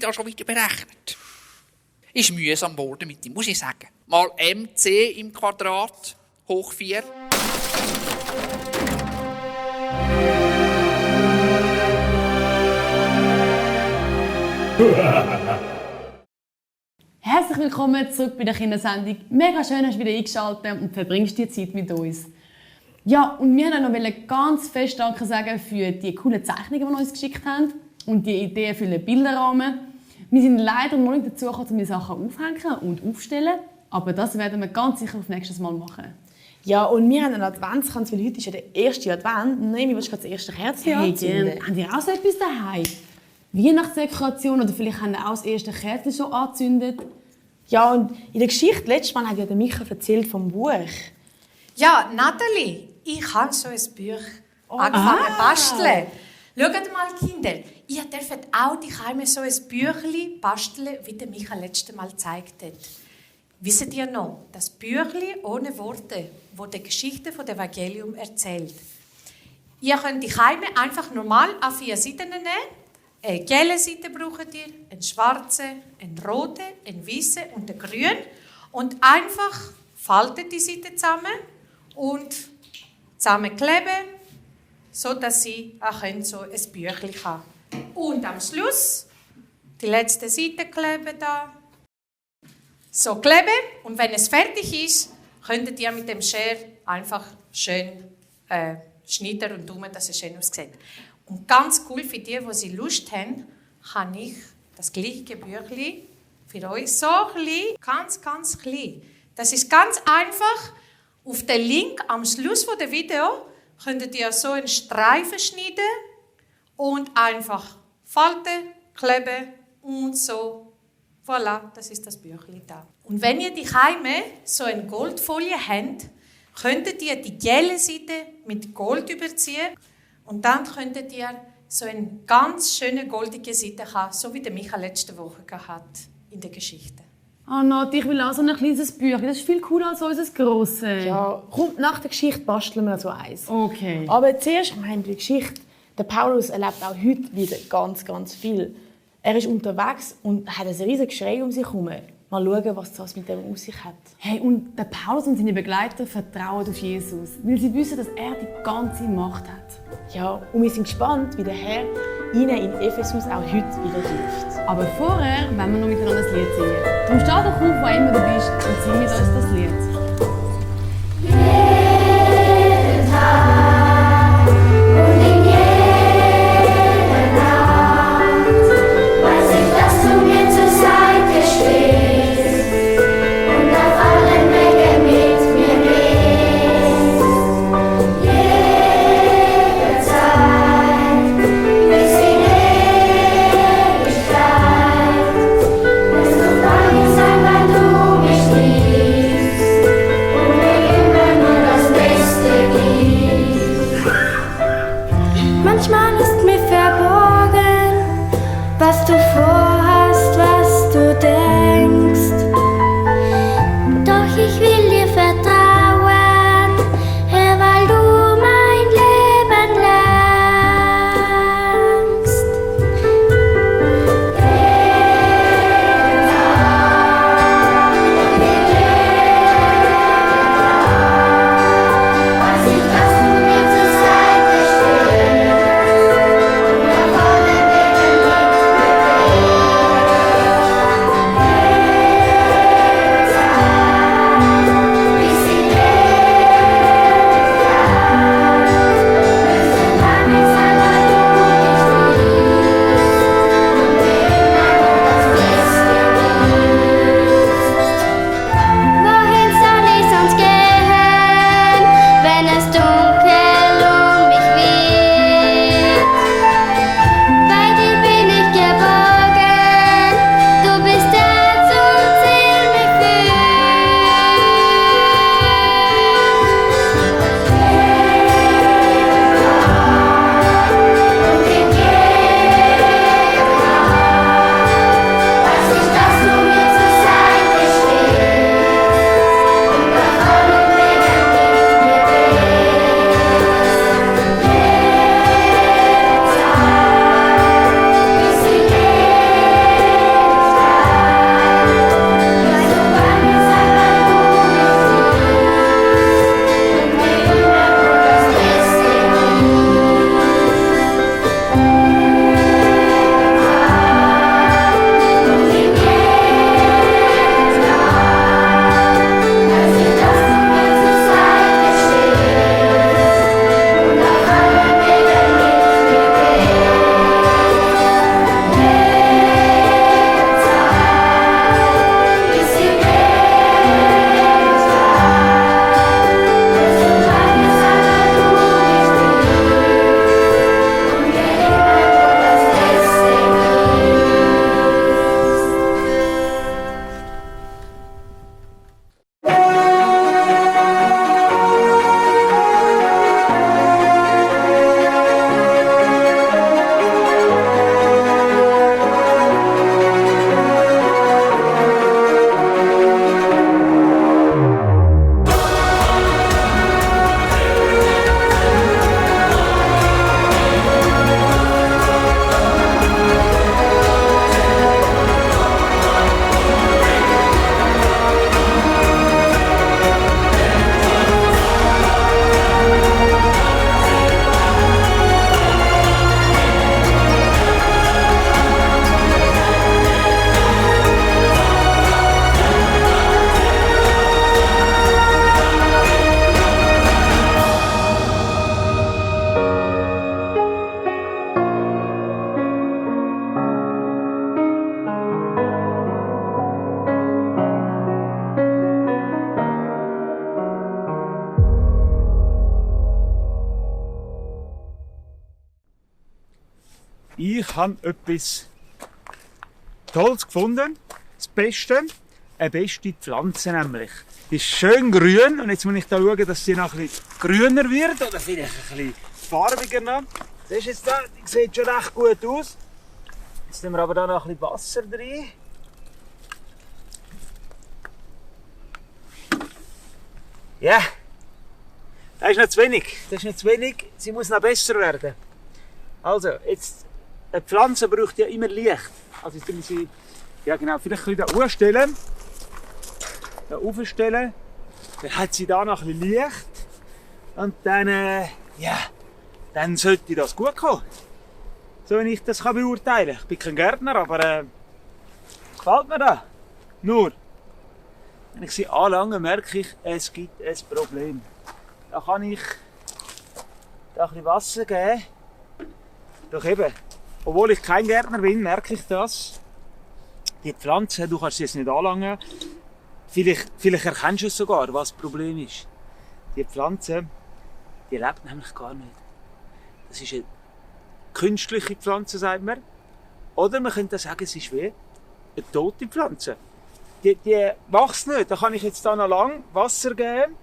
da schon wieder berechnet? Ist mühsam geworden mit ihm, muss ich sagen. Mal mc im Quadrat hoch 4. Herzlich willkommen zurück bei der Kindersendung. Mega schön, dass du wieder eingeschaltet und verbringst die Zeit mit uns. Ja, und wir wollten noch ganz fest Danke sagen für die coolen Zeichnungen, die ihr uns geschickt habt und die Ideen für den Bilderrahmen. Wir sind leider noch nicht dazu gekommen, um die Sachen aufhängen und aufstellen, aber das werden wir ganz sicher auf nächstes Mal machen. Ja, und wir haben einen Adventskranz, weil heute ist ja der erste Advent. Noemi, willst du gerade das erste Kerzchen anzünden? Habt ihr auch so etwas daheim? Weihnachtsdekoration oder vielleicht haben ihr auch das erste Kerzchen schon angezündet? Ja, und in der Geschichte, letztes Mal hat ja der Micha erzählt vom Buch. Ja, Nathalie, ich habe so ein Buch angefangen zu basteln. Schaut mal, Kinder, ihr dürft auch daheim so ein Büchlein basteln, wie der Micha letztes Mal gezeigt hat. Wisst ihr noch, das Büchlein ohne Worte, das die Geschichte des Evangeliums erzählt. Ihr könnt daheim einfach normal auf 4 Seiten nehmen. Eine gelbe Seite braucht ihr, eine schwarze, eine rote, eine weiße und eine grüne. Und einfach faltet die Seite zusammen und zusammenkleben, sodass sie auch so ein Büchlein haben. Und am Schluss die letzte Seite kleben da. So kleben. Und wenn es fertig ist, könntet ihr mit dem Schere einfach schön schneiden und tun, dass es schön aussieht. Und ganz cool für die, die Lust haben, kann ich das gleiche Büchlein für euch so klein, ganz klein. Das ist ganz einfach. Auf den Link am Schluss des Videos könnt ihr so einen Streifen schneiden und einfach falten, kleben und so. Voilà, das ist das Büchlein da. Und wenn ihr die Heime so eine Goldfolie habt, könntet ihr die gelbe Seite mit Gold überziehen. Und dann könntet ihr so eine ganz schöne goldige Seite haben, so wie der Micha letzte Woche hat in der Geschichte. Nat, ich will auch so ein kleines Büchlein. Das ist viel cooler als unser grosses. Ja, kommt nach der Geschichte basteln wir so eins. Okay. Aber zuerst haben wir die Geschichte. Der Paulus erlebt auch heute wieder ganz viel. Er ist unterwegs und hat einen riesigen Geschrei um sich herum. Mal schauen, was das mit dem auf sich hat. Hey, und der Paulus und seine Begleiter vertrauen auf Jesus, weil sie wissen, dass er die ganze Macht hat. Ja, und wir sind gespannt, wie der Herr ihnen in Ephesus auch heute wieder hilft. Aber vorher wollen wir noch miteinander ein Lied singen. Darum steh doch auf, wo immer du bist, und sing mit uns das Lied. Jeden Tag und in jeder Nacht weiß ich, dass du mir zur Seite stehst und auf allen Wegen mit mir gehst. Jederzeit bis in Ewigkeit wirst du bei mir sein, weil du mich liebst. ich habe etwas Tolles gefunden. Das Beste, eine beste Pflanze nämlich. Die ist schön grün und jetzt muss ich da schauen, dass sie noch ein bisschen grüner wird oder vielleicht ein bisschen farbiger noch. Siehst du jetzt da, die sieht schon recht gut aus. Jetzt nehmen wir aber da noch ein bisschen Wasser rein. Ja, das ist noch zu wenig. Das ist noch zu wenig. Sie muss noch besser werden. Also, jetzt, eine Pflanze braucht ja immer Licht. Also jetzt müssen sie, ja genau, vielleicht ein bisschen da aufstellen. Da aufstellen. Dann hat sie da noch ein bisschen Licht. Und dann, ja, dann sollte das gut kommen. So wie ich das kann beurteilen. Ich bin kein Gärtner, aber gefällt mir das. Nur, wenn ich sie anlange, merke ich, es gibt ein Problem. Da kann ich da ein bisschen Wasser geben. Doch eben, obwohl ich kein Gärtner bin, merke ich das. Die Pflanze, du kannst sie jetzt nicht anlangen. Vielleicht erkennst du es sogar, was das Problem ist. Die Pflanze, die lebt nämlich gar nicht. Das ist eine künstliche Pflanze, sagt man. Oder man könnte sagen, es ist wie eine tote Pflanze. Die wächst nicht. Da kann ich jetzt da noch lang Wasser geben.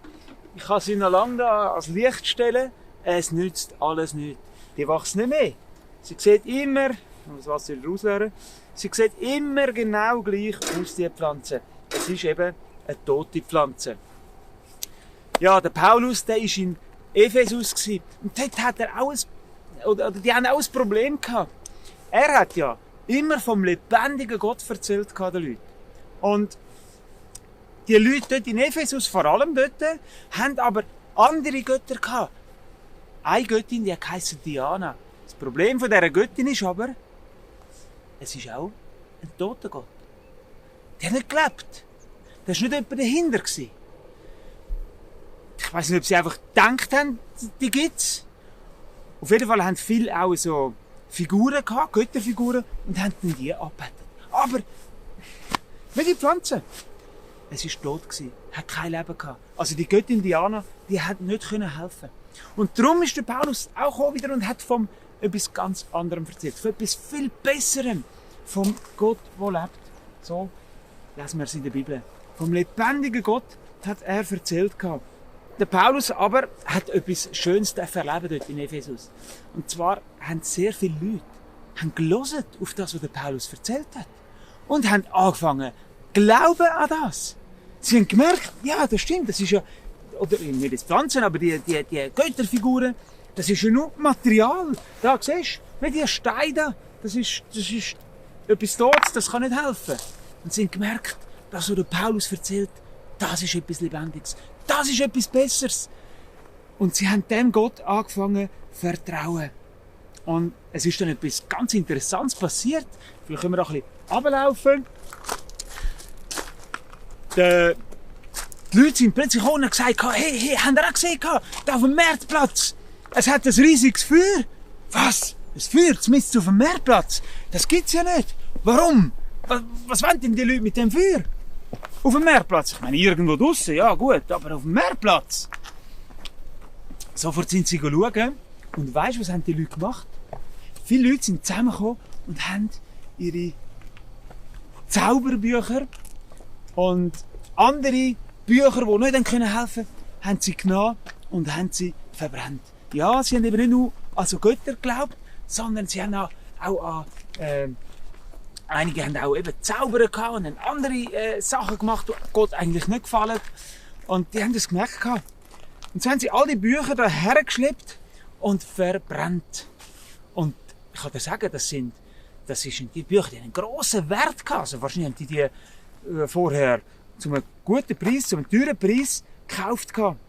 Ich kann sie noch lange da ans Licht stellen. Es nützt alles nichts. Die wächst nicht mehr. Sie sieht immer, das Wasser wieder rausleeren, sie sieht immer genau gleich aus, die Pflanze. Es ist eben eine tote Pflanze. Ja, der Paulus, der war in Ephesus gewesen. Und dort hat er auch die haben auch ein Problem gehabt. Er hat ja immer vom lebendigen Gott erzählt den Leuten. Und die Leute dort in Ephesus, vor allem dort, haben aber andere Götter gehabt. Eine Göttin, die heisst Diana. Das Problem von dieser Göttin ist aber, es ist auch ein toter Gott. Die hat nicht gelebt. Da war nicht jemand dahinter. Ich weiss nicht, ob sie einfach gedacht haben, die gibt's. Auf jeden Fall haben viele auch so Figuren gehabt, Götterfiguren, und haben dann die angebetet. Aber, wie die Pflanze. Es war tot, hat kein Leben gehabt. Also die Göttin Diana, die hat nicht helfen. Und darum ist der Paulus auch wieder und hat von etwas ganz anderem erzählt. Von etwas viel Besserem. Vom Gott, der lebt. So lesen wir es in der Bibel. Vom lebendigen Gott hat er erzählt gehabt. Der Paulus aber hat etwas Schönes erleben dort in Ephesus. Und zwar haben sehr viele Leute gehört auf das, was der Paulus erzählt hat. Und haben angefangen, glauben an das. Sie haben gemerkt, ja, das stimmt, das ist ja, oder nicht das Pflanzen, aber die Götterfiguren, das ist ja nur Material. Da siehst du, wie die Steine da, das ist etwas Totes, das kann nicht helfen. Und sie haben gemerkt, das, was der Paulus erzählt, das ist etwas Lebendiges. Das ist etwas Besseres. Und sie haben dem Gott angefangen zu vertrauen. Und es ist dann etwas ganz Interessantes passiert. Vielleicht können wir auch ein bisschen runterlaufen. Die Leute sind plötzlich gekommen und gesagt, hey, habt ihr auch gesehen, da auf dem Marktplatz? Es hat ein riesiges Feuer. Was? Ein Feuer mitten auf dem Marktplatz? Das gibt's ja nicht. Warum? Was wollen denn die Leute mit dem Feuer? Auf dem Marktplatz? Ich meine, irgendwo draussen, ja gut, aber auf dem Marktplatz. Sofort sind sie schauen. Und weisst du, was haben die Leute gemacht? Viele Leute sind zusammengekommen und haben ihre Zauberbücher und andere Bücher, die nicht helfen können, haben sie genommen und haben sie verbrannt. Ja, sie haben eben nicht nur an so Götter geglaubt, sondern sie haben auch an einige haben auch eben Zauberer gehabt und haben andere Sachen gemacht, die Gott eigentlich nicht gefallen. Und die haben das gemerkt gehabt. Und so haben sie all die Bücher da hergeschleppt und verbrannt. Und ich kann dir sagen, das sind die Bücher, die haben einen grossen Wert gehabt. Also wahrscheinlich haben die vorher zu einem guten Preis, zu einem teuren Preis gekauft gehabt.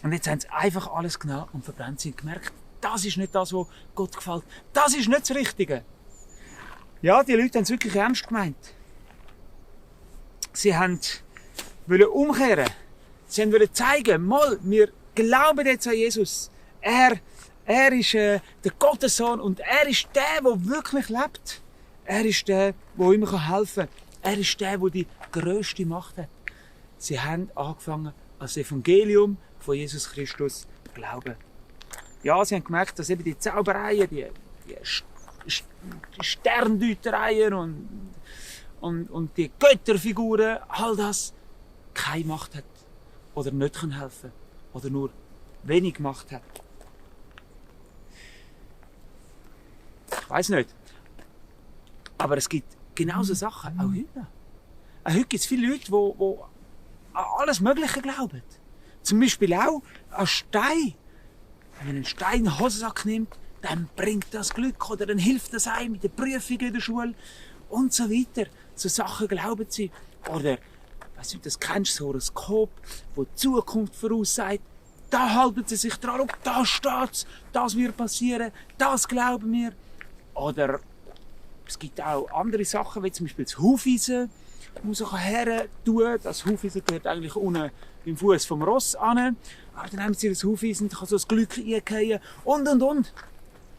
Und jetzt haben sie einfach alles genommen und verbrannt. Sie haben gemerkt, das ist nicht das, was Gott gefällt. Das ist nicht das Richtige. Ja, die Leute haben es wirklich ernst gemeint. Sie wollten umkehren. Sie wollten zeigen, mal, wir glauben jetzt an Jesus. Er ist der Gottessohn und er ist der wirklich lebt. Er ist der immer helfen kann. Er ist der die grösste Macht hat. Sie haben angefangen, als Evangelium von Jesus Christus zu glauben. Ja, sie haben gemerkt, dass eben die Zaubereien, die die Sterndeutereien und die Götterfiguren, all das keine Macht hat oder nicht helfen kann oder nur wenig Macht hat. Ich weiss nicht. Aber es gibt genauso Sachen, auch heute noch. Auch heute gibt es viele Leute, die an alles Mögliche glauben. Zum Beispiel auch an Stein. Wenn man einen Stein in den Hosensack nimmt, dann bringt das Glück oder dann hilft das einem mit den Prüfungen in der Schule und so weiter. So Sachen glauben sie. Oder, weißt du, das kennst du, das Horoskop, das die Zukunft voraussagt. Da halten sie sich dran, da steht's, das wird passieren, das glauben wir. Oder es gibt auch andere Sachen, wie zum Beispiel das Hufeisen, wo man so her tun. Das Hufeisen gehört eigentlich unten beim Fuß vom Ross an. Aber dann haben sie das Hufeisen, da kann so das Glück eingehen und.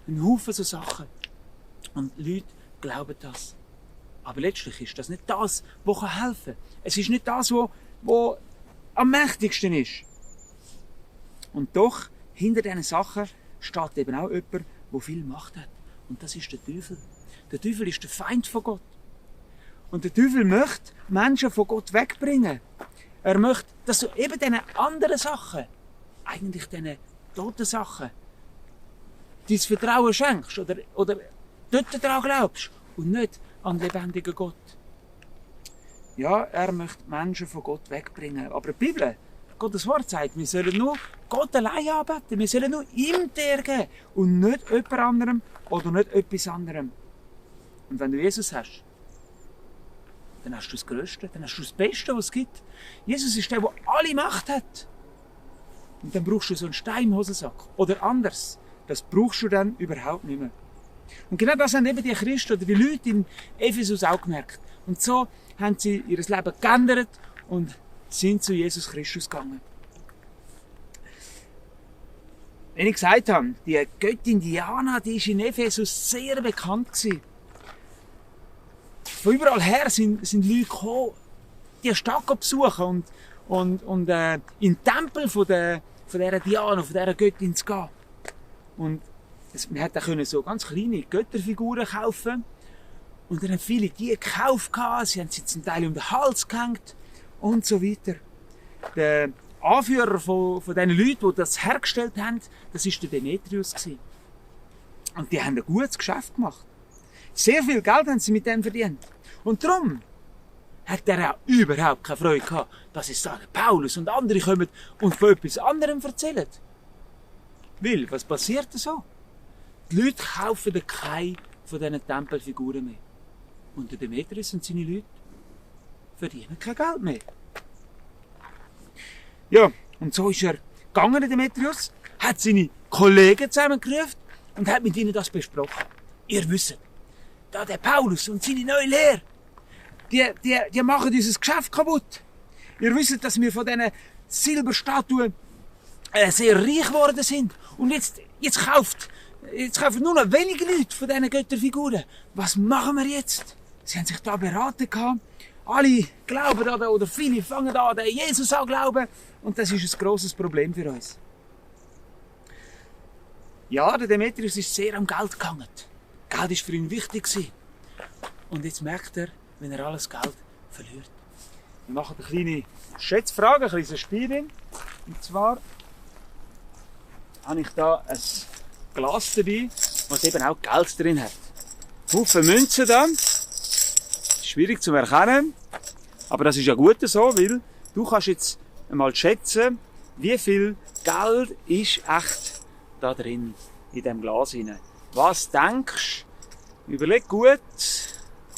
Ein Haufen so Sachen. Und Leute glauben das. Aber letztlich ist das nicht das, was helfen kann. Es ist nicht das, was am mächtigsten ist. Und doch, hinter diesen Sachen steht eben auch jemand, der viel Macht hat. Und das ist der Teufel. Der Teufel ist der Feind von Gott. Und der Teufel möchte Menschen von Gott wegbringen. Er möchte, dass du eben diesen anderen Sachen, eigentlich diesen toten Sachen, dein Vertrauen schenkst oder dort daran glaubst und nicht an den lebendigen Gott. Ja, er möchte Menschen von Gott wegbringen. Aber die Bibel, Gottes Wort sagt, wir sollen nur Gott allein anbeten. Wir sollen nur ihm die geben und nicht jemand anderem oder nicht etwas anderem. Und wenn du Jesus hast, dann hast du das Größte, dann hast du das Beste, was es gibt. Jesus ist der alle Macht hat. Und dann brauchst du so einen Stein im Hosensack. Oder anders. Das brauchst du dann überhaupt nicht mehr. Und genau das haben eben die Christen oder die Leute in Ephesus auch gemerkt. Und so haben sie ihr Leben geändert und sind zu Jesus Christus gegangen. Wenn ich gesagt habe, die Göttin Diana, die war in Ephesus sehr bekannt gewesen. Von überall her sind Leute gekommen, die Stadt besuchen und in den Tempel von dieser Diana, von dieser Göttin zu gehen. Und man konnte so ganz kleine Götterfiguren kaufen. Und dann haben viele die gekauft. Sie haben sie zum Teil um den Hals gehängt. Und so weiter. Der Anführer von diesen Leuten, die das hergestellt haben, das war der Demetrius. Und die haben ein gutes Geschäft gemacht. Sehr viel Geld haben sie mit dem verdient. Und darum hat er auch überhaupt keine Freude gehabt, dass es sagen, Paulus und andere kommen und von etwas anderem erzählen. Weil, was passiert so? Die Leute kaufen keine von diesen Tempelfiguren mehr. Und der Demetrius und seine Leute verdienen kein Geld mehr. Ja, und so ist er gegangen, der Demetrius, hat seine Kollegen zusammengerufen und hat mit ihnen das besprochen. Ihr wisst, da der Paulus und seine neue Lehre, die machen unser Geschäft kaputt. Ihr wisst, dass wir von diesen Silberstatuen sehr reich geworden sind. Und jetzt kaufen nur noch wenige Leute von diesen Götterfiguren. Was machen wir jetzt? Sie haben sich da beraten gehabt. Alle glauben an den, oder viele fangen an, den Jesus an glauben. Und das ist ein grosses Problem für uns. Ja, der Demetrius ist sehr am Geld gegangen. Geld war für ihn wichtig. Und jetzt merkt er, wenn er alles Geld verliert. Wir machen eine kleine Schätzfrage, ein kleines Spiel. Und zwar habe ich da ein Glas dabei, was eben auch Geld drin hat. Haufen Münzen da. Schwierig zu erkennen. Aber das ist ja gut so, weil du kannst jetzt einmal schätzen, wie viel Geld ist echt da drin, in diesem Glas hinein. Was denkst du? Überleg gut.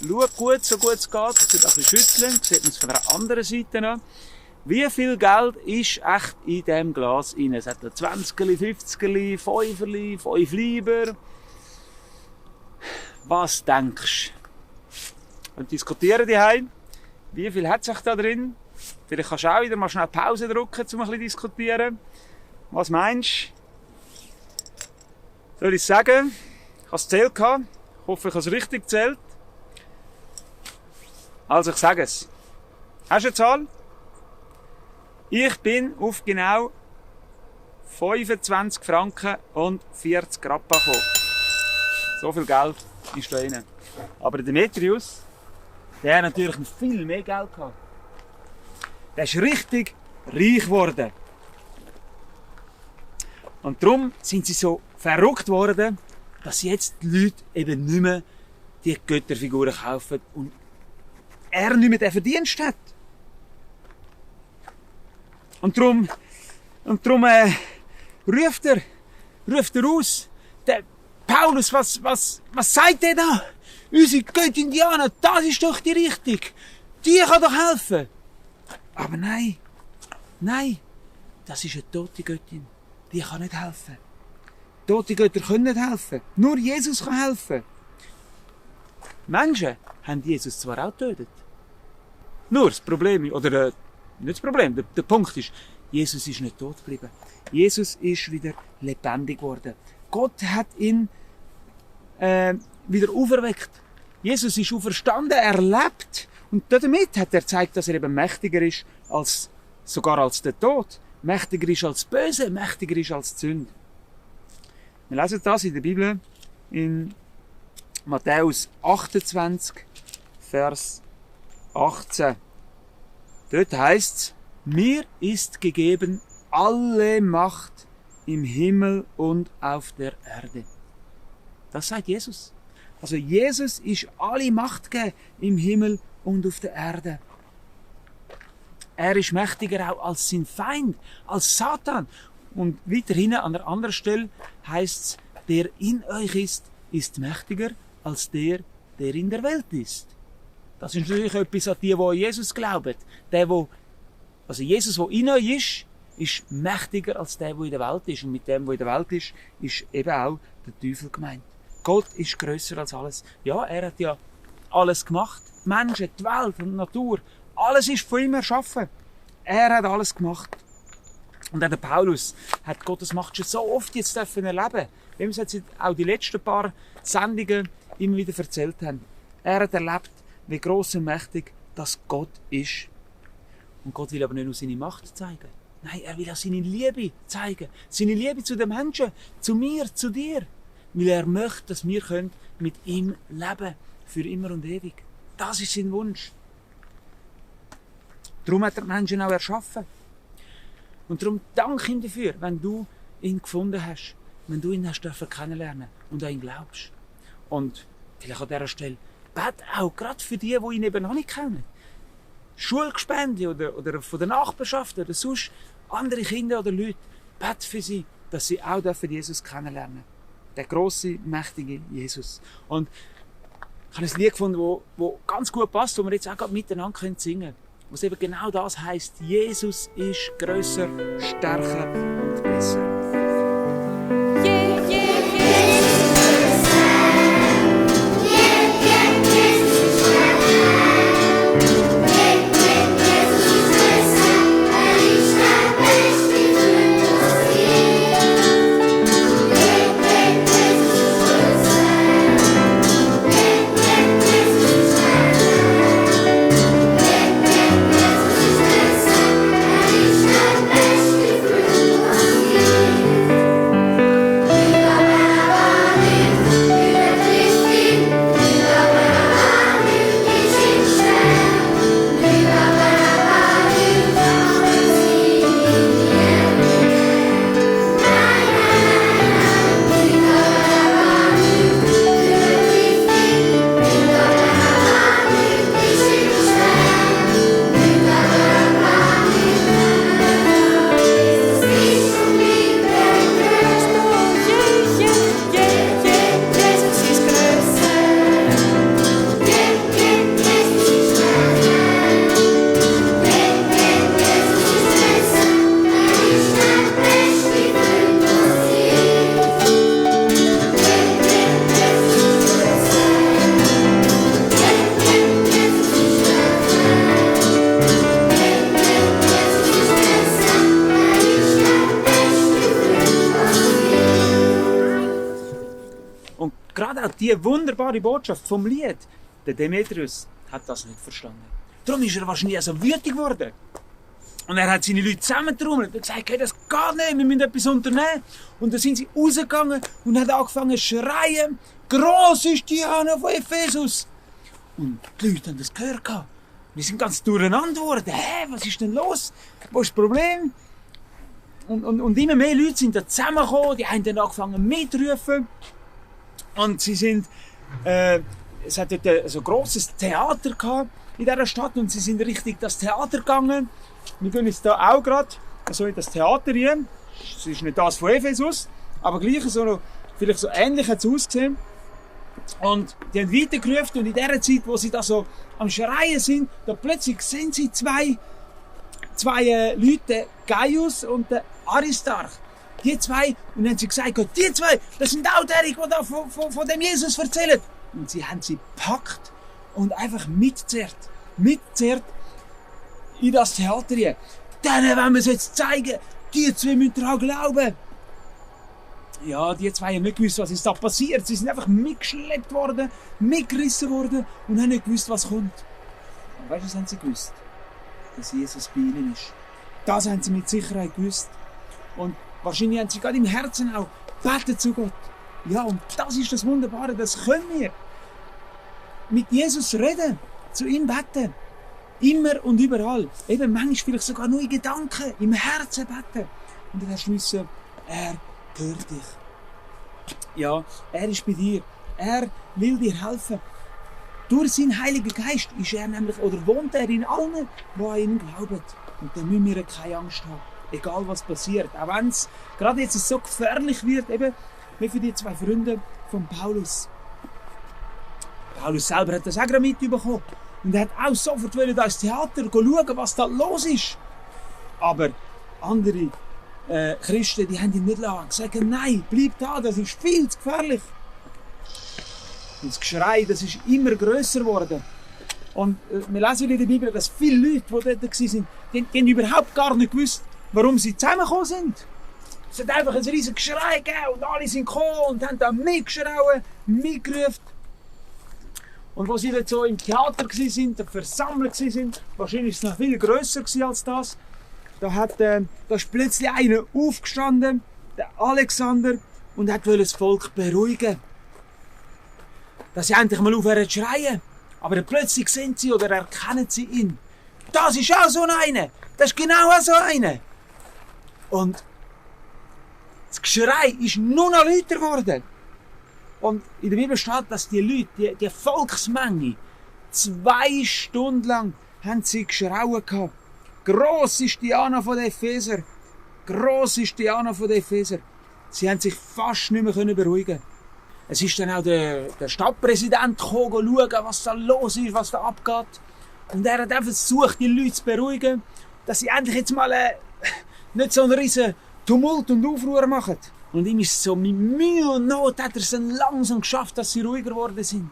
Schau gut, so gut es geht. Ich ein bisschen schütteln. Sieht man es von der anderen Seite an. Wie viel Geld ist echt in diesem Glas drin? Es hat 20, 50, 5, 5 Lieber. Was denkst du? Und diskutieren die heim. Wie viel hat sich da drin? Vielleicht kannst du auch wieder mal schnell Pause drücken, um ein bisschen diskutieren. Was meinst du? Soll ich sagen? Ich habe es gezählt. Ich hoffe, ich habe es richtig gezählt. Also, ich sage es. Hast du eine Zahl? Ich bin auf genau 25 Franken und 40 Rappa gekommen. So viel Geld ist da drin. Aber Demetrius, der hat natürlich noch viel mehr Geld gehabt. Der ist richtig reich geworden. Und darum sind sie so verrückt worden, dass jetzt die Leute eben nicht mehr die Götterfiguren kaufen und er nicht mehr den Verdienst hat. Und darum ruft er aus. Der Paulus, was sagt der da? Unsere Göttindianer, das ist doch die Richtung. Die kann doch helfen. Aber nein, das ist eine tote Göttin. Die kann nicht helfen. Tote Götter können nicht helfen. Nur Jesus kann helfen. Menschen haben Jesus zwar auch getötet. Nur das Problem, oder nicht das Problem, der Punkt ist, Jesus ist nicht tot geblieben. Jesus ist wieder lebendig geworden. Gott hat ihn wieder auferweckt. Jesus ist auferstanden, er lebt. Und damit hat er gezeigt, dass er eben mächtiger ist sogar als der Tod. Mächtiger ist als Böse, mächtiger ist als die Sünde. Wir lesen das in der Bibel in Matthäus 28, Vers 18. Dort heißt es, mir ist gegeben alle Macht im Himmel und auf der Erde. Das sagt Jesus. Also Jesus ist alle Macht gegeben im Himmel und auf der Erde. Er ist mächtiger auch als sein Feind, als Satan. Und weiterhin an einer anderen Stelle heißt es, der in euch ist mächtiger als der in der Welt ist. Das ist natürlich etwas an die an Jesus glauben. Jesus, der in euch ist mächtiger als der in der Welt ist. Und mit dem, der in der Welt ist eben auch der Teufel gemeint. Gott ist grösser als alles. Ja, er hat ja alles gemacht. Die Menschen, die Welt und die Natur. Alles ist von ihm erschaffen. Er hat alles gemacht. Und auch der Paulus hat Gottes Macht schon so oft jetzt erleben. Wie wir es jetzt auch die letzten paar Sendungen immer wieder erzählt haben. Er hat erlebt, wie gross und mächtig das Gott ist. Und Gott will aber nicht nur seine Macht zeigen. Nein, er will auch seine Liebe zeigen. Seine Liebe zu den Menschen, zu mir, zu dir. Weil er möchte, dass wir mit ihm leben können. Für immer und ewig. Das ist sein Wunsch. Darum hat er die Menschen auch erschaffen. Und darum danke ihm dafür, wenn du ihn gefunden hast. Wenn du ihn hast kennenlernen und an ihn glaubst. Und vielleicht an dieser Stelle, bete auch gerade für die ihn eben noch nicht kennen. Schulgespende oder von der Nachbarschaft oder sonst andere Kinder oder Leute. Bete für sie, dass sie auch Jesus kennenlernen dürfen. Der grosse, mächtige Jesus. Und ich habe ein Lied gefunden, das ganz gut passt, wo wir jetzt auch gerade miteinander singen können. Was eben genau das heisst. Jesus ist grösser, stärker und besser. Die wunderbare Botschaft vom Lied, der Demetrius hat das nicht verstanden. Darum ist er wahrscheinlich so wütig geworden. Und er hat seine Leute zusammengetrommelt und gesagt, hey, das geht nicht, wir müssen etwas unternehmen. Und dann sind sie rausgegangen und haben angefangen zu schreien, gross ist Diana von Ephesus. Und die Leute haben das gehört. Wir sind ganz durcheinander geworden. Hä, was ist denn los? Wo ist das Problem? Und immer mehr Leute sind da zusammengekommen, die haben dann angefangen mitzurufen. Und sie sind, es hat dort so ein grosses Theater gehabt in dieser Stadt und sie sind richtig das Theater gegangen. Wir gehen jetzt da auch gerade so in das Theater rein. Es ist nicht das von Ephesus, aber gleich so, vielleicht so ähnlich hat es ausgesehen. Und die haben weitergerufen und in der Zeit, wo sie da so am Schreien sind, da plötzlich sehen sie zwei Leute, Gaius und der Aristarch. Die zwei, und dann haben sie gesagt, die zwei, das sind auch die da von dem Jesus erzählen. Und sie haben sie gepackt und einfach mitzerrt in das Theater hier. Denen wollen wir es jetzt zeigen, die zwei müssen daran glauben. Ja, die zwei haben nicht gewusst, was ist da passiert. Sie sind einfach mitgeschleppt worden, mitgerissen worden und haben nicht gewusst, was kommt. Und weißt du, was haben sie gewusst? Dass Jesus bei ihnen ist. Das haben sie mit Sicherheit gewusst. Und wahrscheinlich haben sie gerade im Herzen auch gebetet zu Gott. Ja, und das ist das Wunderbare, das können wir. Mit Jesus reden, zu ihm beten. Immer und überall. Eben manchmal vielleicht sogar nur in Gedanken, im Herzen beten. Und dann hast du wissen, er hört dich. Ja, er ist bei dir. Er will dir helfen. Durch seinen Heiligen Geist ist er nämlich, oder wohnt er in allen, die an ihn glauben. Und dann müssen wir keine Angst haben. Egal was passiert. Auch wenn es gerade jetzt so gefährlich wird, eben wie für die zwei Freunde von Paulus. Paulus selber hat das auch gerade mitbekommen. Und er hat auch sofort da ins Theater schauen, was da los ist. Aber andere Christen, die haben ihn nicht lassen. Gesagt, nein, bleib da, das ist viel zu gefährlich. Und das Geschrei, das ist immer grösser geworden. Und wir lesen in der Bibel, dass viele Leute, die dort waren, die haben überhaupt gar nicht gewusst, warum sie zusammengekommen sind. Es hat einfach ein riesiges Geschrei gegeben und alle sind gekommen und haben da mitgeschrauen, mitgerufen. Und als sie dort so im Theater waren, versammelt waren, wahrscheinlich war es noch viel grösser als das, da ist plötzlich einer aufgestanden, der Alexander, und wollte das Volk beruhigen. Dass sie endlich mal aufhören zu schreien. Aber dann plötzlich sehen sie oder erkennen sie ihn. Das ist auch so einer. Das ist genau so einer. Und das Geschrei ist nur noch lauter geworden. Und in der Bibel steht, dass die Leute, die Volksmenge, 2 Stunden lang haben sie geschrauen gehabt. Gross ist Diana von den Epheser. Gross ist Diana von den Epheser. Sie haben sich fast nicht mehr beruhigen. Es ist dann auch der Stadtpräsident gekommen, schauen, was da los ist, was da abgeht. Und er hat einfach versucht, die Leute zu beruhigen, dass sie endlich jetzt mal nicht so einen riesen Tumult und Aufruhr machen. Und ihm ist so mit Mühe und Not hat er es dann langsam geschafft, dass sie ruhiger geworden sind.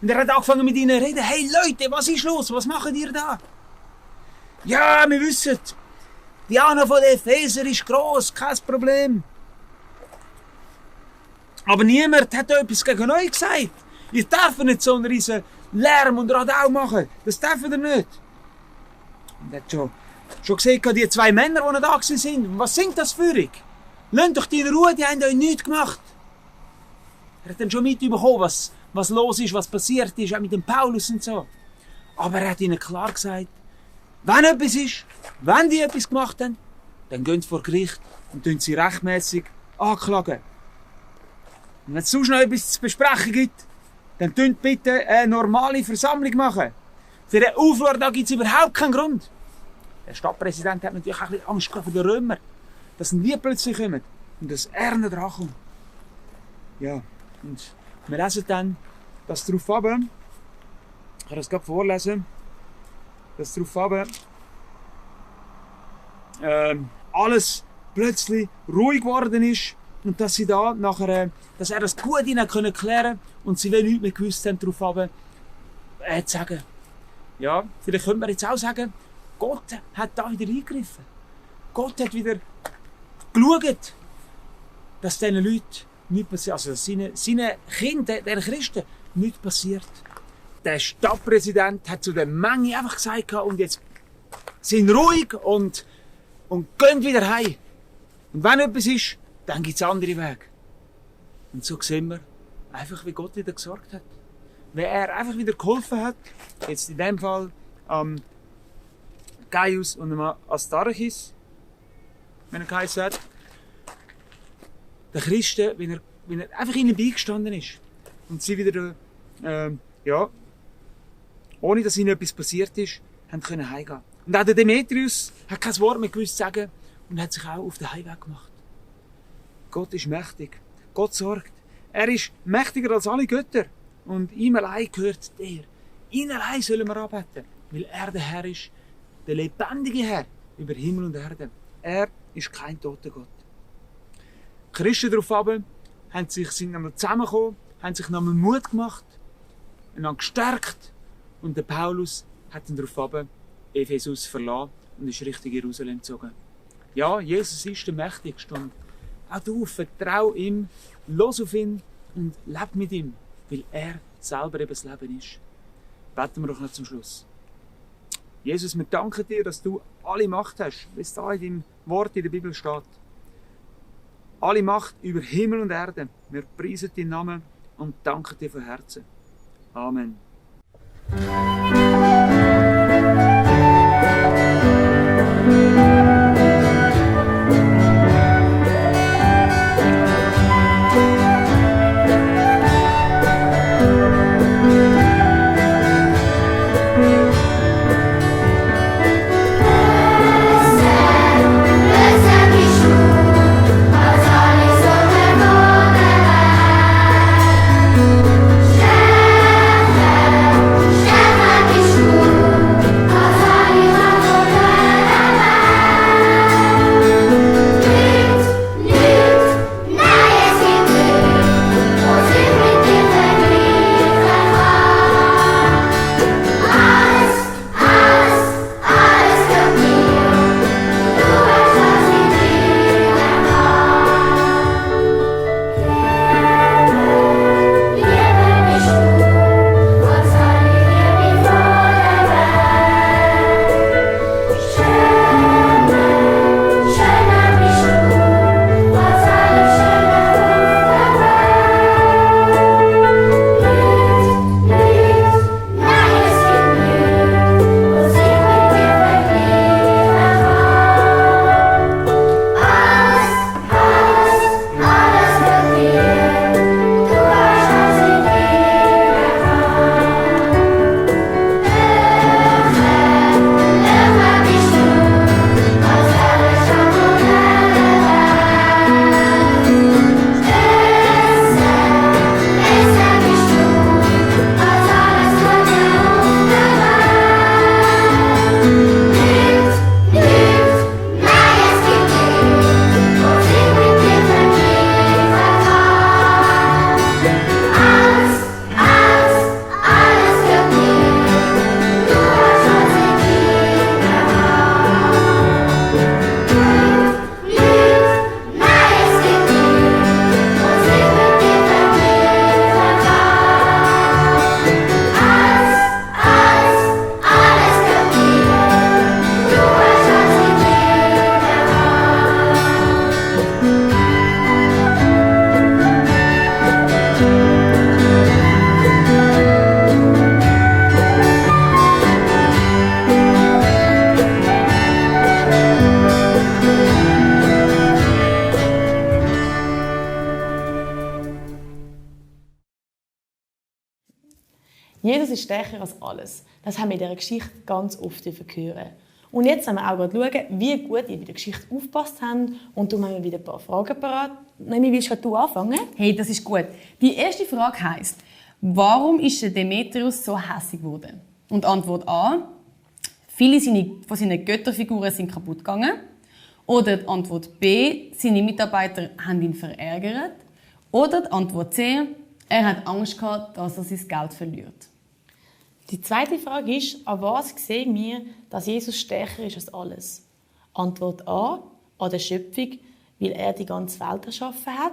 Und er hat angefangen mit ihnen zu reden. Hey Leute, was ist los? Was macht ihr da? Ja, wir wissen, Diana von den Epheser ist gross, kein Problem. Aber niemand hat etwas gegen euch gesagt. Ihr dürft nicht so einen riesen Lärm und Radau machen. Das dürft ihr nicht. Und er hat schon gesehen, die 2 Männer, die da waren. Was sind das für euch? Lasst doch die in Ruhe, die haben euch nichts gemacht. Er hat dann schon mitbekommen, was los ist, was passiert ist, auch mit dem Paulus und so. Aber er hat ihnen klar gesagt, wenn etwas ist, wenn die etwas gemacht haben, dann gehen sie vor Gericht und tun sie rechtmäßig anklagen. Und wenn es sonst noch etwas zu besprechen gibt, dann tun bitte eine normale Versammlung machen. Für den Aufruhr gibt es überhaupt keinen Grund. Der Stadtpräsident hat natürlich auch ein bisschen Angst vor den Römern, dass die plötzlich kommen und dass er nicht drankommt. Ja, und wir lesen dann, dass darauf runter, ich kann das gerade vorlesen, dass darauf runter, alles plötzlich ruhig geworden ist und dass sie da nachher, dass er das gut ihnen klären können und sie nichts mehr gewusst haben darauf runter, zu sagen. Ja, vielleicht könnte man jetzt auch sagen, Gott hat da wieder eingegriffen. Gott hat wieder geschaut, dass diesen Leuten nichts passiert, also dass seinen Kindern, den Christen, nichts passiert. Der Stadtpräsident hat zu der Menge einfach gesagt, und jetzt sind ruhig und und gehen wieder heim. Und wenn etwas ist, dann gibt es andere Wege. Und so sehen wir einfach, wie Gott wieder gesorgt hat. Wie er einfach wieder geholfen hat, jetzt in dem Fall Gaius und Astarchis, wenn er geheißen hat, den Christen, wenn er einfach ihnen beigestanden ist. Und sie wieder, ohne dass ihnen etwas passiert ist, haben können heimgehen. Und auch der Demetrius hat kein Wort mehr gewusst zu sagen und hat sich auch auf den Heimweg gemacht. Gott ist mächtig. Gott sorgt. Er ist mächtiger als alle Götter. Und ihm allein gehört der. Ihn allein sollen wir anbeten, weil er der Herr ist, der lebendige Herr über Himmel und Erde. Er ist kein toter Gott. Die Christen darauf sind nochmal zusammengekommen, haben sich nochmal Mut gemacht, einander gestärkt. Und der Paulus hat dann darauf Ephesus verlassen und ist Richtung Jerusalem gezogen. Ja, Jesus ist der Mächtigste. Und auch du, vertrau ihm, los auf ihn und leb mit ihm, weil er selber eben das Leben ist. Beten wir doch noch zum Schluss. Jesus, wir danken dir, dass du alle Macht hast, wie es da in deinem Wort in der Bibel steht. Alle Macht über Himmel und Erde. Wir preisen deinen Namen und danken dir von Herzen. Amen. Jesus ist stärker als alles. Das haben wir in dieser Geschichte ganz oft hören. Und jetzt wollen wir auch schauen, wie gut ihr bei der Geschichte aufgepasst habt. Und darum haben wir wieder ein paar Fragen parat. Noemi, willst du anfangen? Hey, das ist gut. Die erste Frage heisst, warum ist der Demetrius so hässig geworden? Und Antwort A, viele von seinen Götterfiguren sind kaputt gegangen. Oder die Antwort B, seine Mitarbeiter haben ihn verärgert. Oder die Antwort C, er hat Angst gehabt, dass er sein Geld verliert. Die zweite Frage ist, an was sehen wir, dass Jesus stärker ist als alles? Antwort A, an der Schöpfung, weil er die ganze Welt erschaffen hat.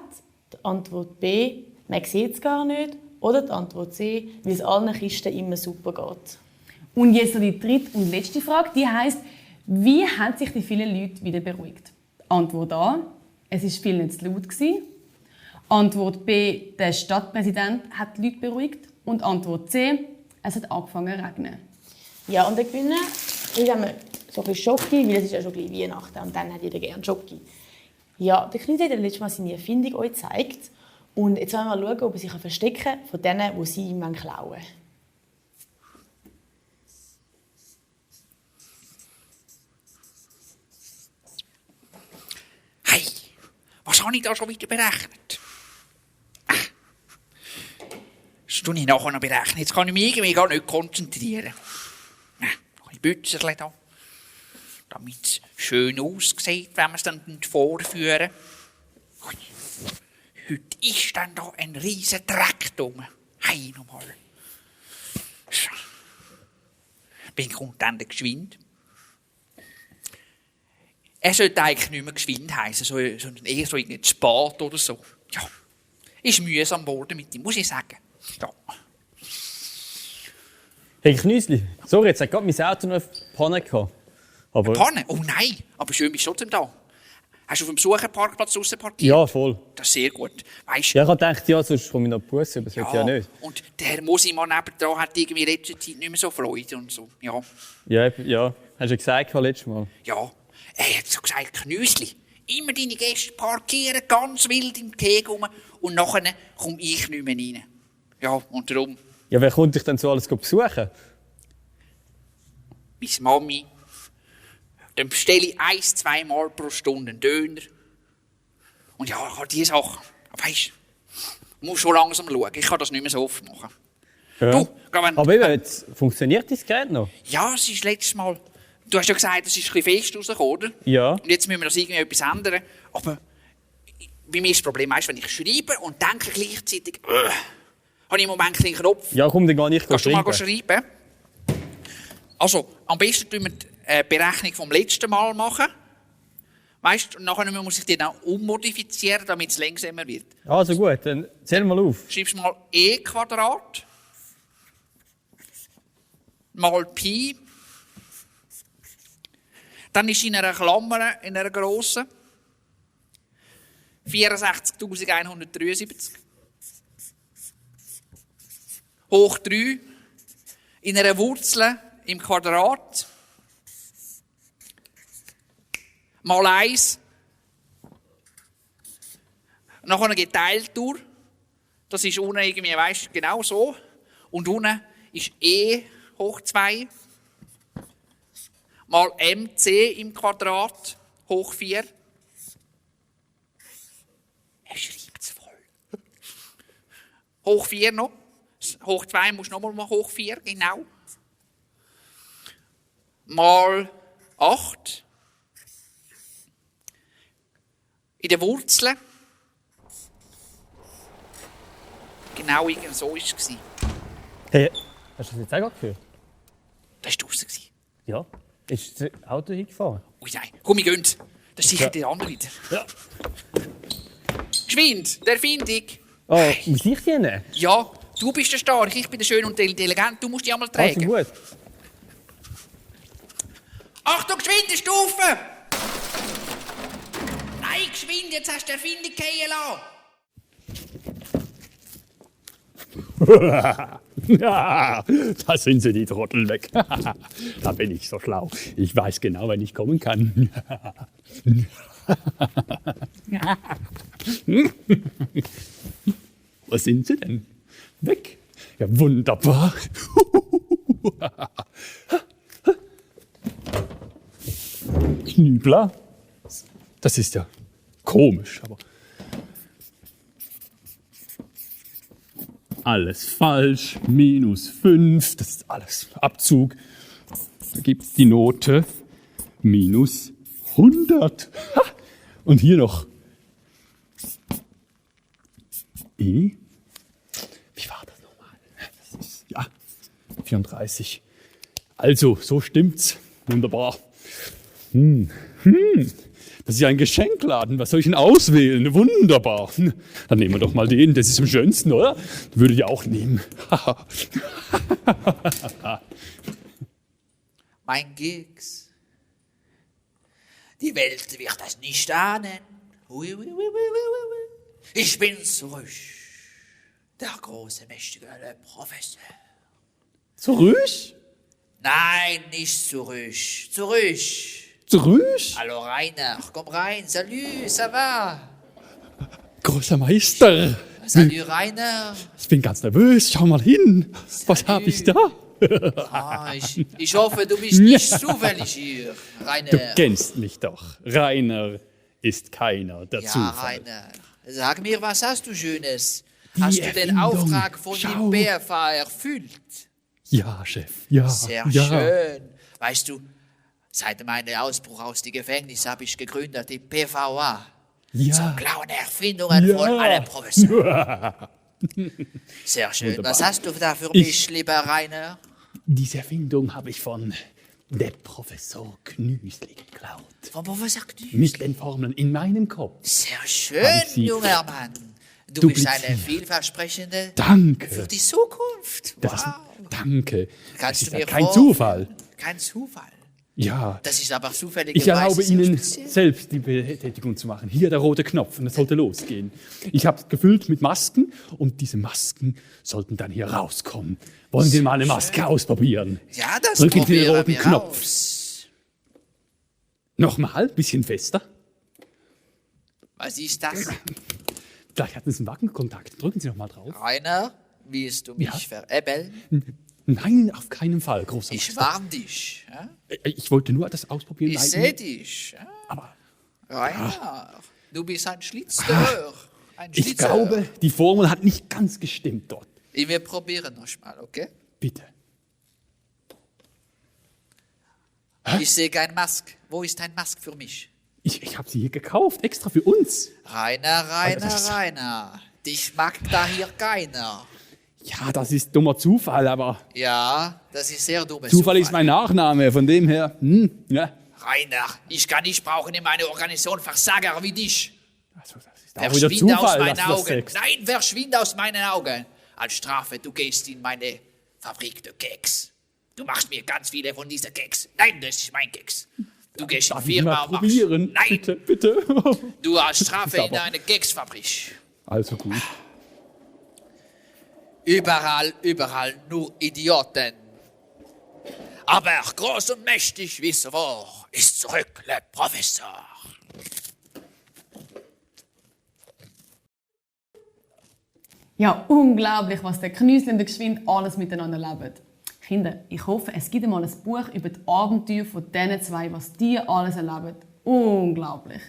Die Antwort B, man sieht es gar nicht. Oder die Antwort C, weil es allen Christen immer super geht. Und jetzt noch die dritte und letzte Frage, die heisst, Wie haben sich die vielen Leute wieder beruhigt? Antwort A: Es war viel nicht zu laut. Antwort B: Der Stadtpräsident hat die Leute beruhigt. Und Antwort C: Es hat angefangen zu regnen. Ja, und der Gewinner ist einmal so ein bisschen Schoki, weil es ist ja schon ein bisschen Weihnachten und dann hat jeder gerne Schoki. Ja, der Knut hat letztes Mal seine Erfindung euch gezeigt. Und jetzt wollen wir mal schauen, ob er sich verstecken kann von denen, die sie ihm klauen. Hey, was habe ich da schon wieder berechnet? Das tue ich nachher noch berechnen. Jetzt kann ich mich irgendwie gar nicht konzentrieren. Noch ein Bützerchen da, damit es schön aussieht, wenn wir es dann vorführen. Heute ist dann da ein riesen Dreck drum. Hey, nochmal. So. Bin kommt dann der geschwind. Er sollte eigentlich nicht mehr geschwind heißen, sondern eher so irgendwie spät oder so. Ja, ist mühsam geworden mit ihm, muss ich sagen. Ja. Hey Knüsli, sorry, jetzt hat gerade mein Auto noch eine Panne gehabt. Aber Panne? Oh nein, aber schön bist du trotzdem da. Hast du auf dem Besucherparkplatz draussen parkiert? ja, voll. Das ist sehr gut. Weißt, Ja, ich habe gedacht, ja, sonst komme ich noch Busse, aber das wird ja nicht. Und der Herr Mosimann nebendran hat irgendwie in letzter Zeit nicht mehr so Freude und so. Ja, Ja, hast du ja gesagt letztes Mal. ja. Er hat so gesagt, Knüsli, immer deine Gäste parkieren ganz wild im Keg rum und nachher komme ich nicht mehr rein. Ja, und darum, Ja, wer kommt dich denn so alles besuchen? meine Mami, dann bestelle ich 1-2 Mal pro Stunde einen Döner. Und ja, ich habe diese Sachen. Weisst du, muss schon langsam schauen. Ich kann das nicht mehr so oft machen. Ja. Du, gerade wenn, Aber eben, jetzt funktioniert dein Gerät noch? ja, es ist letztes Mal. Du hast ja gesagt, es ist ein bisschen fest rausgekommen, oder? Ja. Und jetzt müssen wir das irgendwie etwas ändern. Aber bei mir ist das Problem, weißt, wenn ich schreibe und denke gleichzeitig, habe ich im Moment einen Knopf. Ja, komm, dann gar nicht Kannst du mal schreiben. schreiben? Also, am besten tun wir die Berechnung vom letzten Mal machen. Weißt du, und nachher muss ich die dann ummodifizieren, damit es langsamer wird. Also gut, dann zähl mal auf. Schreibst mal e² mal Pi. Dann ist in einer Klammer, in einer grossen, 64.173 hoch 3 in einer Wurzel im Quadrat mal 1 nachher geteilt durch. Das ist unten irgendwie, weißt, genau so. Und unten ist e hoch 2 mal mc im Quadrat hoch 4. Er schreibt es voll. Hoch 4 noch. Hoch 2 musst du nochmal hoch 4, genau. Mal 8. In der Wurzel. Genau so war es. Hey, hast du das jetzt auch geführt? Das war draussen. Ja. Ist das Auto hingefahren? Ui nein, komm, wir gehen. Das ist sicher der andere wieder. Ja. Geschwind, der Erfindung. Oh, muss ich die nehmen? Ja, du bist der Stark, ich bin der Schön und der Intelligent. Du musst die einmal Also tragen. gut. Achtung, geschwind, die Stufe! Nein, geschwind, jetzt hast du die Erfindung fallen lassen. Ja, da sind sie, die Trottel weg. Da bin ich so schlau. Ich weiß genau, wann ich kommen kann. Wo sind sie denn? Weg. Ja, wunderbar. Knübler? Das ist ja komisch, aber... Alles falsch, -5, das ist alles Abzug. Da gibt es die Note -100. Ha! Und hier noch E. Wie war das nochmal? Das ist, ja, 34. Also, so stimmt's. Wunderbar. Das ist ja ein Geschenkladen. Was soll ich denn auswählen? Wunderbar. Dann nehmen wir doch mal den. Das ist am schönsten, oder? Würde ich auch nehmen. Mein Gigs, Die Welt wird das nicht ahnen. Ui, ui, ui, ui, ui, ui. Ich bin zurück. Der große, mächtige Professor. Zurück? Nein, nicht zurück. Zurück. Zurück? Hallo Rainer, komm rein. Salut, ça va? Großer Meister. Salut Rainer. Ich bin ganz nervös. Schau mal hin. Was habe ich da? Ich hoffe, du bist nicht zufällig hier, Rainer. Du kennst mich doch. Rainer ist keiner der Ja, Zufall. Rainer, sag mir, was hast du Schönes? Die Hast du den Erfindung. Auftrag von Schau. dem BFA erfüllt? Ja, Chef. Ja. Sehr ja. schön. Weißt du, seit meinem Ausbruch aus dem Gefängnis habe ich gegründet die PVA. Ja. Klauen Erfindungen Ja. von allen Professoren. Sehr schön. Wunderbar. Was hast du da für mich, lieber Rainer? Diese Erfindung habe ich von der Professor Knüsli geklaut. Von Professor Knüs. Mit den Formeln in meinem Kopf. Sehr Haben schön, Sie junger Mann. Du bist eine dupliziert. vielversprechende Danke. für die Zukunft. Das, Wow. danke. Kannst das ist du ja mir kein vorstellen? Zufall. Kein Zufall. Ja. Das ist aber zufällig. Ich erlaube Ihnen selbst die Betätigung zu machen. Hier der rote Knopf und es sollte losgehen. Ich habe es gefüllt mit Masken und diese Masken sollten dann hier rauskommen. Wollen Sie mal eine Maske ausprobieren? Ja, das Drücken Sie den probieren roten wir Knopf. aus. Nochmal, bisschen fester. Was ist das? Gleich hat es einen Wackenkontakt. Drücken Sie noch mal drauf. Rainer, willst du mich Ja. veräppeln? Nein, auf keinen Fall, großer Ich Meister. warn dich. Ja? Ich wollte nur das ausprobieren. Ich Nein, sehe dich. Ja? Aber Rainer, du bist ein Schlitzdörr. Ein ich Schlitzer. glaube, die Formel hat nicht ganz gestimmt dort. Wir probieren noch mal, okay? Bitte. Ich sehe kein Mask. Wo ist ein Mask für mich? Ich habe sie hier gekauft, extra für uns. Rainer, das ist- Rainer. Dich mag da hier keiner. Ja, das ist dummer Zufall, aber Ja, das ist sehr dummes Zufall ist mein Nachname, von dem her, ja. Rainer, ich kann nicht brauchen in meiner Organisation Versager wie dich. Also, das ist auch wieder Verschwinde aus Zufall, meinen dass du das Augen. sagst. Nein, verschwinde aus meinen Augen. Als Strafe, du gehst in meine Fabrik der Keks. Du machst mir ganz viele von diesen Keks. Nein, das ist mein Keks. Du gehst in Darf die ich mal Firma und machst. probieren? Nein, Bitte, bitte. du als Strafe in Aber- eine Keksfabrik. Also gut. Überall nur Idioten. Aber groß und mächtig wie zuvor ist zurück der Professor. Ja, unglaublich, was der Knüsli und der Geschwind alles miteinander leben. Kinder, ich hoffe, es gibt einmal ein Buch über die Abenteuer von diesen zwei, was die alles erleben. Unglaublich.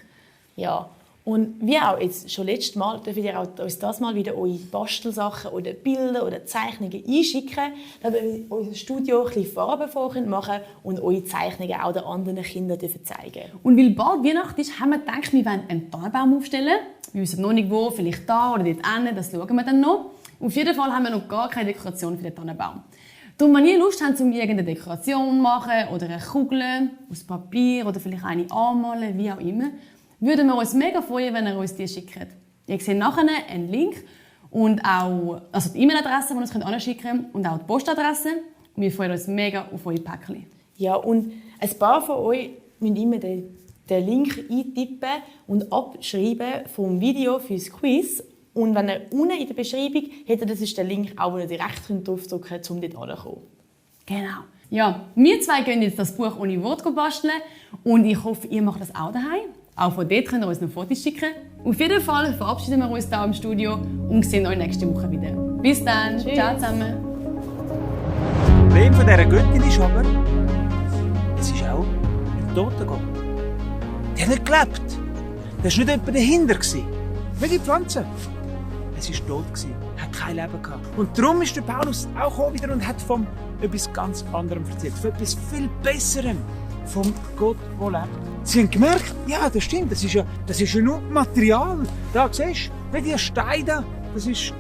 Ja, und wie auch jetzt schon letztes Mal, dürft ihr auch uns das mal wieder eure Bastelsachen oder Bilder oder Zeichnungen einschicken, damit wir in unser Studio ein bisschen Farben machen können und eure Zeichnungen auch den anderen Kindern zeigen. Und weil bald Weihnachten ist, haben wir gedacht, wir wollen einen Tannenbaum aufstellen. Wir wissen noch nicht wo, vielleicht da oder dort hinten, das schauen wir dann noch. Auf jeden Fall haben wir noch gar keine Dekoration für den Tannenbaum. Darum, wenn ihr Lust habt, um irgendeine Dekoration zu machen oder eine Kugel aus Papier oder vielleicht eine anmalen, wie auch immer, würden wir uns mega freuen, wenn ihr uns die schickt. Ihr seht nachher einen Link und auch also die E-Mail-Adresse, die ihr uns anschicken könnt, und auch die Postadresse. Und wir freuen uns mega auf eure Päckchen. Ja, und ein paar von euch müssen immer den Link eintippen und abschreiben vom Video für das Quiz. Und wenn ihr unten in der Beschreibung hättet, das ist der Link, auch wo ihr direkt draufdrücken könnt, um dort hinzukommen. Genau. Ja, wir zwei gehen jetzt das Buch ohne Wort basteln und ich hoffe, ihr macht das auch daheim. Auch von dort könnt ihr uns noch Fotos schicken. Auf jeden Fall verabschieden wir uns hier im Studio und sehen euch nächste Woche wieder. Bis dann. Tschüss. Ciao zusammen. Das Problem von dieser Göttin ist aber, es ist auch der Tote gegangen. Die hat nicht gelebt. Da war nicht jemand dahinter. Wie die Pflanze. Es war tot, hat kein Leben gehabt. Und darum ist der Paulus auch wieder und hat von etwas ganz anderem erzählt. Von etwas viel Besserem. Vom Gott, der lebt. Sie haben gemerkt, ja, das stimmt, das ist ja nur Material. Da, siehst du, wie die Steine da, das ist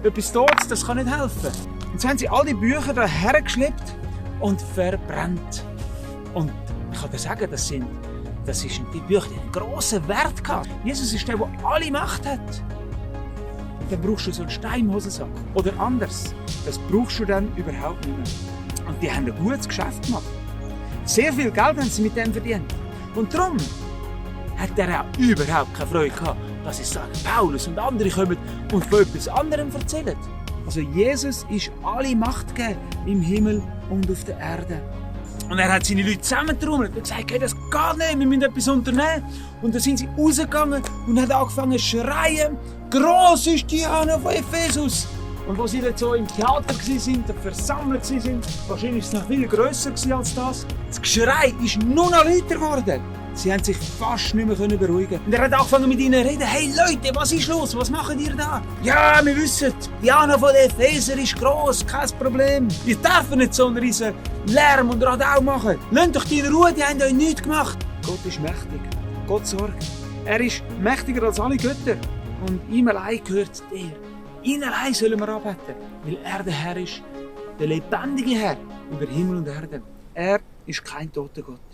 etwas Totes, das kann nicht helfen. Und so haben sie all die Bücher da hergeschleppt und verbrannt. Und ich kann dir sagen, das ist die Bücher, die einen grossen Wert gehabt. Jesus ist der alle Macht hat. Dann brauchst du so einen Stein im Hosensack. Oder anders. Das brauchst du dann überhaupt nicht mehr. Und die haben ein gutes Geschäft gemacht. Sehr viel Geld haben sie mit dem verdient. Und darum hat er auch überhaupt keine Freude gehabt, dass es Paulus und andere kommen und von etwas anderem erzählen. Also Jesus ist alle Macht gegeben im Himmel und auf der Erde. Und er hat seine Leute zusammengetrommelt und gesagt, hey, das geht nicht, wir müssen etwas unternehmen. Und dann sind sie rausgegangen und haben angefangen zu schreien, gross ist Diana von Ephesus. Und wo sie dann so im Theater waren, versammelt waren, wahrscheinlich war es noch viel grösser als das, das Geschrei ist nur noch lauter geworden. Sie haben sich fast nicht mehr beruhigen. Und er hat angefangen mit ihnen zu reden. Hey Leute, was ist los? Was macht ihr da? Ja, wir wissen, Diana von den Epheser ist gross, kein Problem. Wir dürfen nicht so einen riesen Lärm und Radau machen. Lasst doch die in Ruhe, die haben euch nichts gemacht. Gott ist mächtig. Gott sorgt. Er ist mächtiger als alle Götter. Und ihm allein gehört der. Ihn allein sollen wir anbeten, weil er der Herr ist, der lebendige Herr über Himmel und Erde. Er ist kein toter Gott.